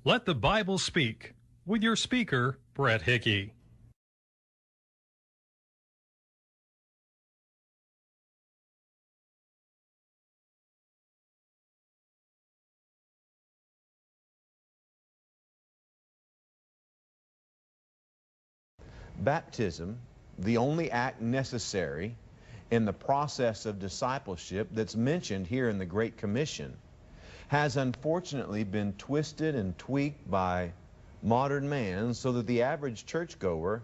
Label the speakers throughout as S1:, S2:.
S1: Let the Bible Speak with your speaker, Brett Hickey.
S2: Baptism, the only act necessary in the process of discipleship that's mentioned here in the Great Commission, has unfortunately been twisted and tweaked by modern man so that the average churchgoer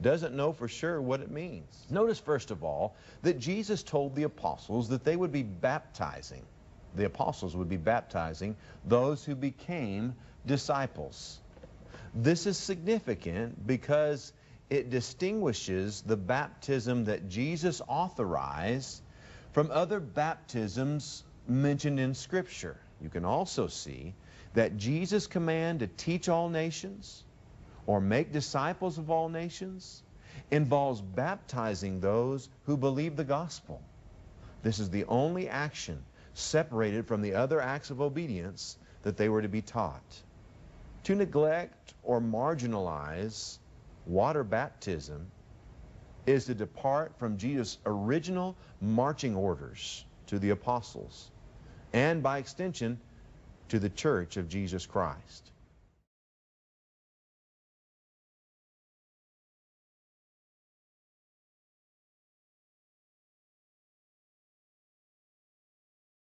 S2: doesn't know for sure what it means. Notice first of all that Jesus told the apostles that they would be baptizing. The apostles would be baptizing those who became disciples. This is significant because it distinguishes the baptism that Jesus authorized from other baptisms mentioned in Scripture. You can also see that Jesus' command to teach all nations or make disciples of all nations involves baptizing those who believe the gospel. This is the only action separated from the other acts of obedience that they were to be taught. To neglect or marginalize water baptism is to depart from Jesus' original marching orders to the apostles and by extension to the church of Jesus Christ.